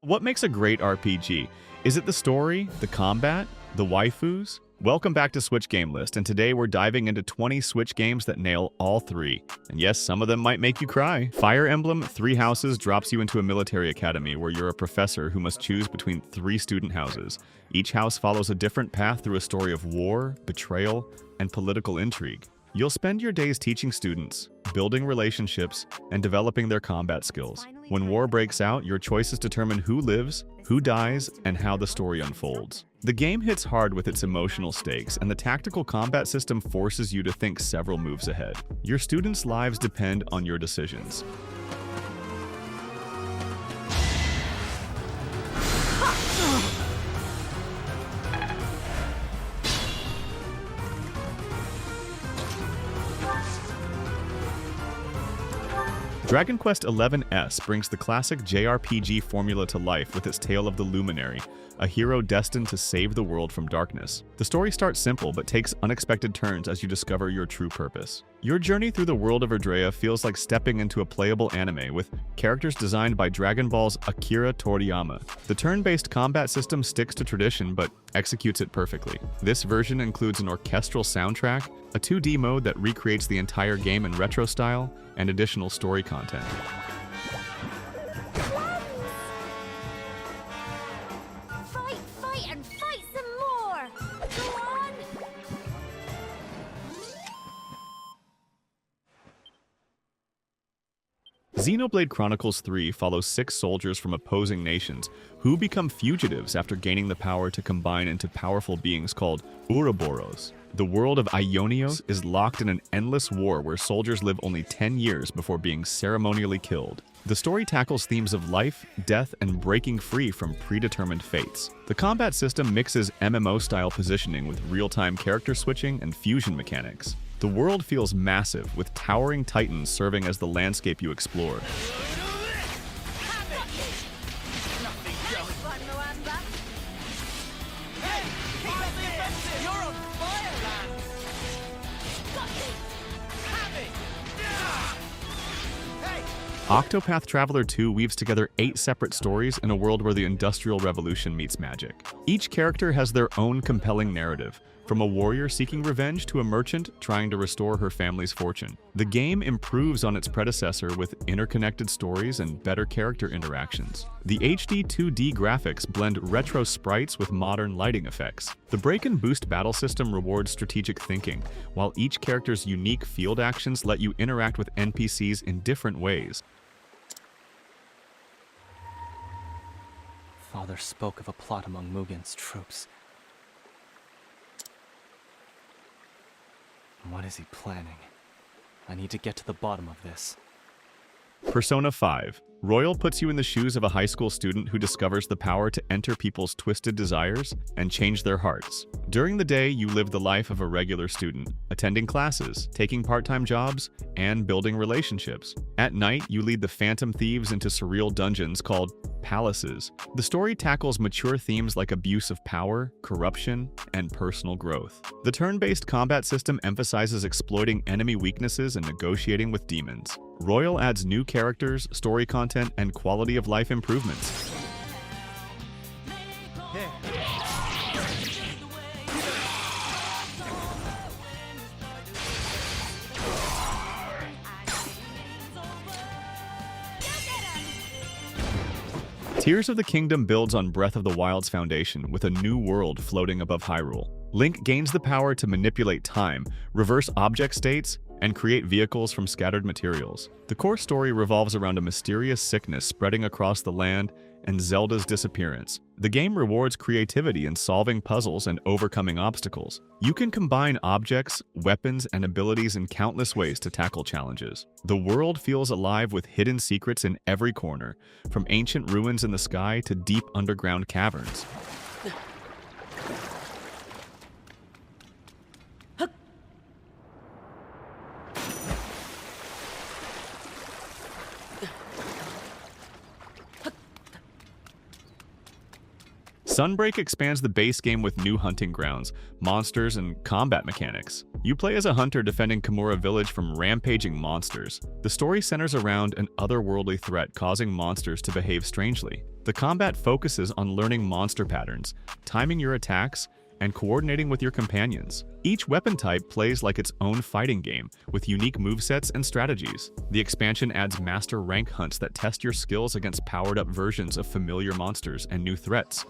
What makes a great RPG? Is it the story, the combat, the waifus? Welcome back to Switch Game List, and today we're diving into 20 Switch games that nail all three. And yes, some of them might make you cry. Fire Emblem Three Houses drops you into a military academy where you're a professor who must choose between three student houses. Each house follows a different path through a story of war, betrayal, and political intrigue. You'll spend your days teaching students, building relationships, and developing their combat skills. When war breaks out, your choices determine who lives, who dies, and how the story unfolds. The game hits hard with its emotional stakes, and the tactical combat system forces you to think several moves ahead. Your students' lives depend on your decisions. Dragon Quest XI-S brings the classic JRPG formula to life with its tale of the Luminary, a hero destined to save the world from darkness. The story starts simple but takes unexpected turns as you discover your true purpose. Your journey through the world of Erdrea feels like stepping into a playable anime with characters designed by Dragon Ball's Akira Toriyama. The turn-based combat system sticks to tradition but executes it perfectly. This version includes an orchestral soundtrack, a 2D mode that recreates the entire game in retro style, and additional story content. Fight and fight some more! Go on! Xenoblade Chronicles III follows 6 soldiers from opposing nations who become fugitives after gaining the power to combine into powerful beings called Ouroboros. The world of Ionios is locked in an endless war where soldiers live only 10 years before being ceremonially killed. The story tackles themes of life, death, and breaking free from predetermined fates. The combat system mixes MMO-style positioning with real-time character switching and fusion mechanics. The world feels massive, with towering titans serving as the landscape you explore. Octopath Traveler II weaves together 8 separate stories in a world where the Industrial Revolution meets magic. Each character has their own compelling narrative, from a warrior seeking revenge to a merchant trying to restore her family's fortune. The game improves on its predecessor with interconnected stories and better character interactions. The HD 2D graphics blend retro sprites with modern lighting effects. The break and boost battle system rewards strategic thinking, while each character's unique field actions let you interact with NPCs in different ways. Father spoke of a plot among Mugen's troops. What is he planning? I need to get to the bottom of this. Persona 5. Royal puts you in the shoes of a high school student who discovers the power to enter people's twisted desires and change their hearts. During the day, you live the life of a regular student, attending classes, taking part-time jobs, and building relationships. At night, you lead the phantom thieves into surreal dungeons called palaces. The story tackles mature themes like abuse of power, corruption, and personal growth. The turn-based combat system emphasizes exploiting enemy weaknesses and negotiating with demons. Royal adds new characters, story content, and quality of life improvements. Tears of the Kingdom builds on Breath of the Wild's foundation with a new world floating above Hyrule. Link gains the power to manipulate time, reverse object states, and create vehicles from scattered materials. The core story revolves around a mysterious sickness spreading across the land and Zelda's disappearance. The game rewards creativity in solving puzzles and overcoming obstacles. You can combine objects, weapons, and abilities in countless ways to tackle challenges. The world feels alive with hidden secrets in every corner, from ancient ruins in the sky to deep underground caverns. Sunbreak expands the base game with new hunting grounds, monsters, and combat mechanics. You play as a hunter defending Kimura Village from rampaging monsters. The story centers around an otherworldly threat causing monsters to behave strangely. The combat focuses on learning monster patterns, timing your attacks, and coordinating with your companions. Each weapon type plays like its own fighting game, with unique movesets and strategies. The expansion adds master rank hunts that test your skills against powered-up versions of familiar monsters and new threats.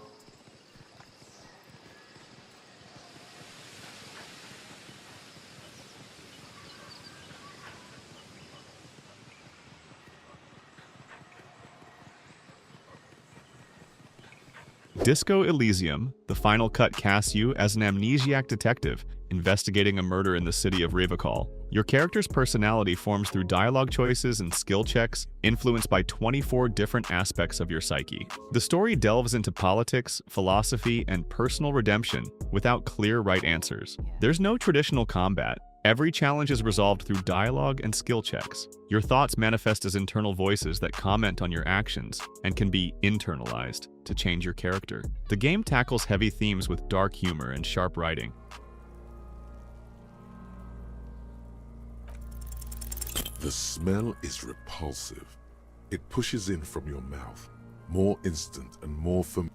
Disco Elysium, the final cut casts you as an amnesiac detective investigating a murder in the city of Revachol. Your character's personality forms through dialogue choices and skill checks, influenced by 24 different aspects of your psyche. The story delves into politics, philosophy, and personal redemption without clear right answers. There's no traditional combat. Every challenge is resolved through dialogue and skill checks. Your thoughts manifest as internal voices that comment on your actions and can be internalized to change your character. The game tackles heavy themes with dark humor and sharp writing. The smell is repulsive. It pushes in from your mouth, more instant and more familiar.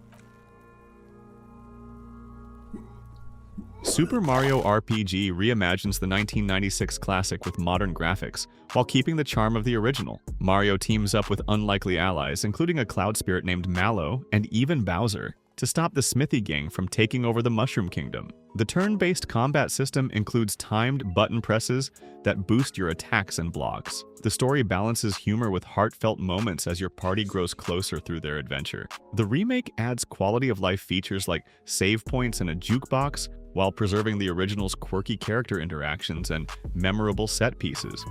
Super Mario RPG reimagines the 1996 classic with modern graphics, while keeping the charm of the original. Mario teams up with unlikely allies, including a cloud spirit named Mallow and even Bowser, to stop the Smithy Gang from taking over the Mushroom Kingdom. The turn-based combat system includes timed button presses that boost your attacks and blocks. The story balances humor with heartfelt moments as your party grows closer through their adventure. The remake adds quality-of-life features like save points and a jukebox, while preserving the original's quirky character interactions and memorable set pieces.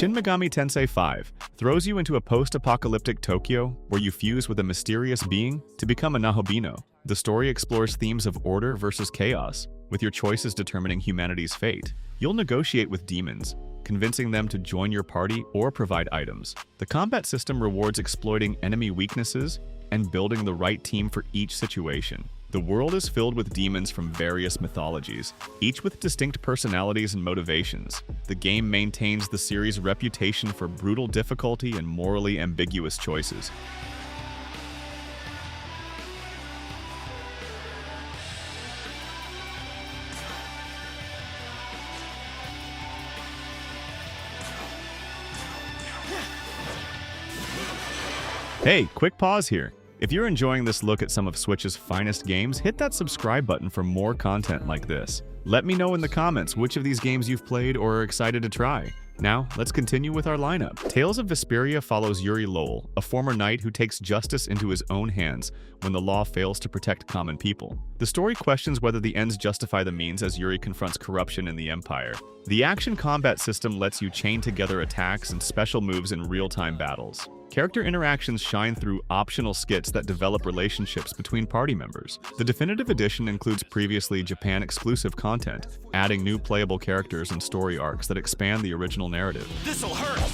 Shin Megami Tensei V throws you into a post-apocalyptic Tokyo where you fuse with a mysterious being to become a Nahobino. The story explores themes of order versus chaos, with your choices determining humanity's fate. You'll negotiate with demons, convincing them to join your party or provide items. The combat system rewards exploiting enemy weaknesses and building the right team for each situation. The world is filled with demons from various mythologies, each with distinct personalities and motivations. The game maintains the series' reputation for brutal difficulty and morally ambiguous choices. Hey, quick pause here. If you're enjoying this look at some of Switch's finest games, hit that subscribe button for more content like this. Let me know in the comments which of these games you've played or are excited to try. Now, let's continue with our lineup. Tales of Vesperia follows Yuri Lowell, a former knight who takes justice into his own hands when the law fails to protect common people. The story questions whether the ends justify the means as Yuri confronts corruption in the Empire. The action combat system lets you chain together attacks and special moves in real-time battles. Character interactions shine through optional skits that develop relationships between party members. The Definitive Edition includes previously Japan-exclusive content, adding new playable characters and story arcs that expand the original narrative. This'll hurt!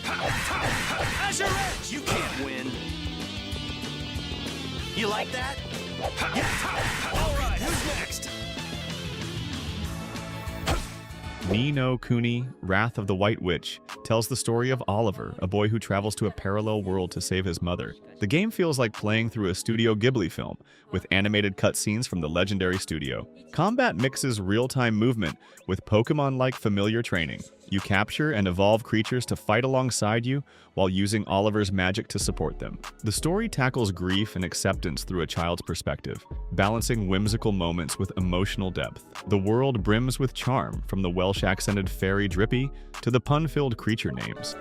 Azure Edge! You can't win! You like that? Alright, who's next? Ni no Kuni, Wrath of the White Witch, tells the story of Oliver, a boy who travels to a parallel world to save his mother. The game feels like playing through a Studio Ghibli film, with animated cutscenes from the legendary studio. Combat mixes real-time movement with Pokemon-like familiar training. You capture and evolve creatures to fight alongside you while using Oliver's magic to support them. The story tackles grief and acceptance through a child's perspective, balancing whimsical moments with emotional depth. The world brims with charm, from the Welsh-accented fairy Drippy to the pun-filled creature names.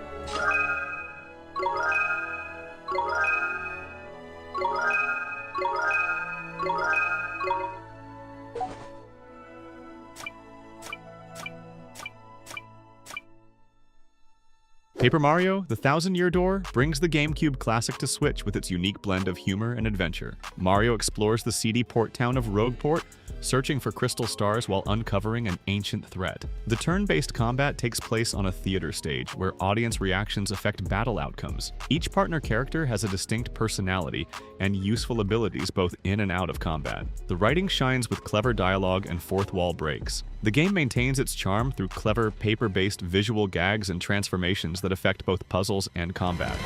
Paper Mario: The Thousand-Year Door brings the GameCube classic to Switch with its unique blend of humor and adventure. Mario explores the seedy port town of Rogueport, searching for crystal stars while uncovering an ancient threat. The turn-based combat takes place on a theater stage, where audience reactions affect battle outcomes. Each partner character has a distinct personality and useful abilities both in and out of combat. The writing shines with clever dialogue and fourth-wall breaks. The game maintains its charm through clever, paper-based visual gags and transformations that affect both puzzles and combat.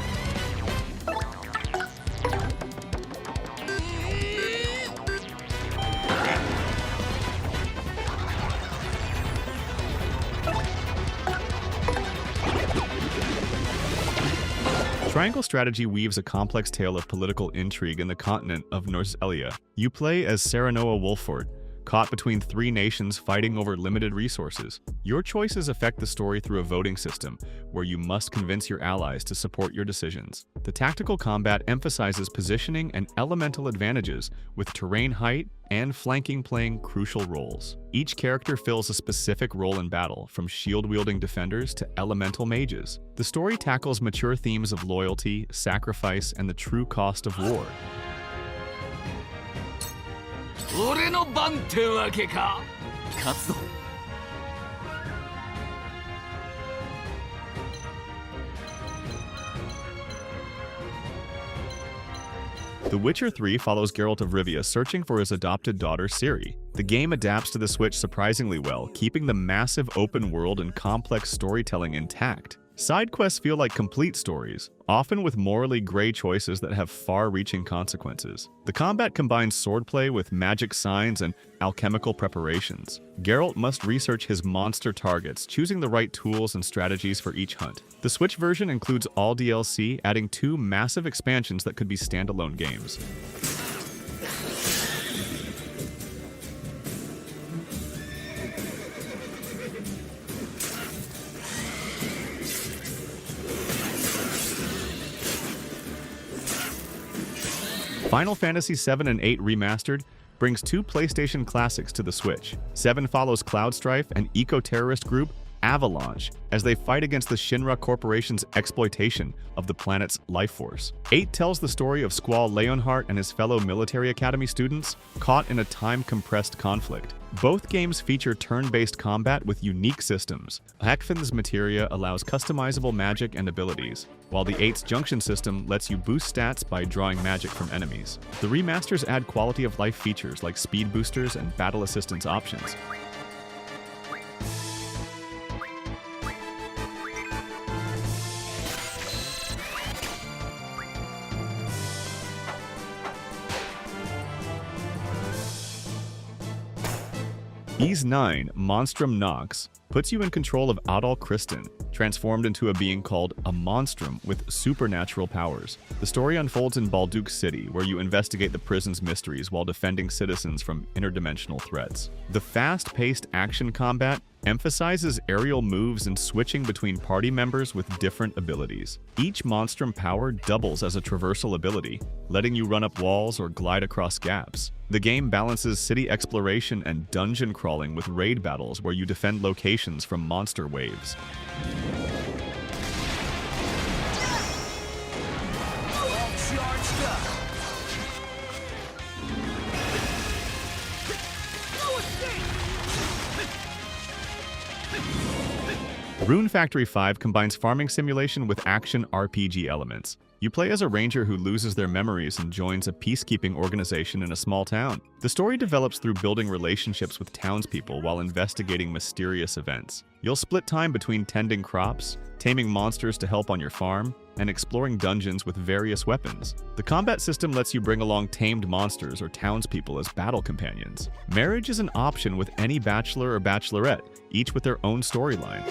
Triangle Strategy weaves a complex tale of political intrigue in the continent of Norzelia. You play as Serenoa Wolford, caught between three nations fighting over limited resources. Your choices affect the story through a voting system, where you must convince your allies to support your decisions. The tactical combat emphasizes positioning and elemental advantages, with terrain height and flanking playing crucial roles. Each character fills a specific role in battle, from shield-wielding defenders to elemental mages. The story tackles mature themes of loyalty, sacrifice, and the true cost of war. 俺の番ってわけか。勝つぞ。The Witcher 3 follows Geralt of Rivia searching for his adopted daughter Ciri. The game adapts to the Switch surprisingly well, keeping the massive open world and complex storytelling intact. Side quests feel like complete stories, often with morally gray choices that have far-reaching consequences. The combat combines swordplay with magic signs and alchemical preparations. Geralt must research his monster targets, choosing the right tools and strategies for each hunt. The Switch version includes all DLC, adding 2 massive expansions that could be standalone games. Final Fantasy VII and VIII Remastered brings 2 PlayStation classics to the Switch. 7 follows Cloud Strife and eco-terrorist group Avalanche as they fight against the Shinra Corporation's exploitation of the planet's life force. 8 tells the story of Squall Leonhardt and his fellow military academy students caught in a time-compressed conflict. Both games feature turn-based combat with unique systems. Hakfin's materia allows customizable magic and abilities, while the 8's junction system lets you boost stats by drawing magic from enemies. The remasters add quality-of-life features like speed boosters and battle assistance options. Ys 9, Monstrum Nox, puts you in control of Adal Kristin, transformed into a being called a monstrum with supernatural powers. The story unfolds in Balduq City, where you investigate the prison's mysteries while defending citizens from interdimensional threats. The fast-paced action combat emphasizes aerial moves and switching between party members with different abilities. Each monstrum power doubles as a traversal ability, letting you run up walls or glide across gaps. The game balances city exploration and dungeon crawling with raid battles where you defend locations from monster waves. All charged up. Rune Factory 5 combines farming simulation with action RPG elements. You play as a ranger who loses their memories and joins a peacekeeping organization in a small town. The story develops through building relationships with townspeople while investigating mysterious events. You'll split time between tending crops, taming monsters to help on your farm, and exploring dungeons with various weapons. The combat system lets you bring along tamed monsters or townspeople as battle companions. Marriage is an option with any bachelor or bachelorette, each with their own storyline.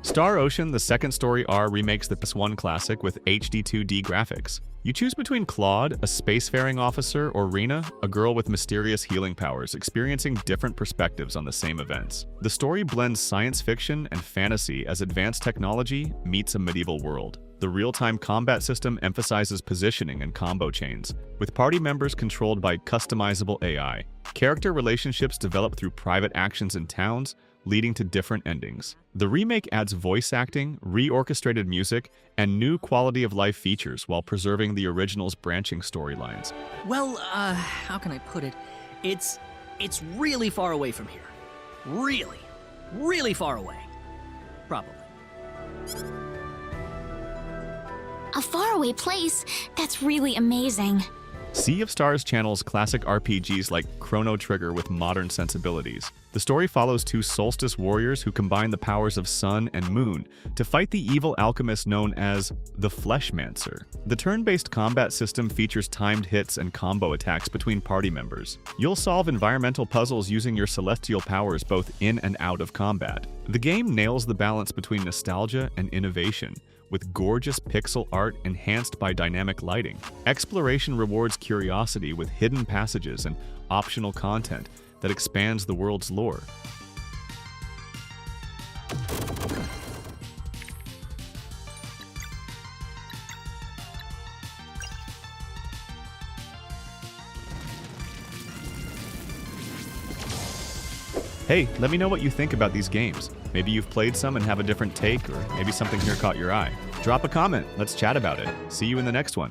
Star Ocean, the Second Story R remakes the PS1 classic with HD 2D graphics. You choose between Claude, a spacefaring officer, or Rena, a girl with mysterious healing powers, experiencing different perspectives on the same events. The story blends science fiction and fantasy as advanced technology meets a medieval world. The real-time combat system emphasizes positioning and combo chains, with party members controlled by customizable AI. Character relationships develop through private actions in towns, leading to different endings. The remake adds voice acting, reorchestrated music, and new quality-of-life features while preserving the original's branching storylines. Well, how can I put it? It's really far away from here. Really, really far away. Probably. A faraway place? That's really amazing. Sea of Stars channels classic RPGs like Chrono Trigger with modern sensibilities. The story follows two solstice warriors who combine the powers of sun and moon to fight the evil alchemist known as the Fleshmancer. The turn-based combat system features timed hits and combo attacks between party members. You'll solve environmental puzzles using your celestial powers both in and out of combat. The game nails the balance between nostalgia and innovation, with gorgeous pixel art enhanced by dynamic lighting. Exploration rewards curiosity with hidden passages and optional content that expands the world's lore. Hey, let me know what you think about these games. Maybe you've played some and have a different take, or maybe something here caught your eye. Drop a comment, let's chat about it. See you in the next one.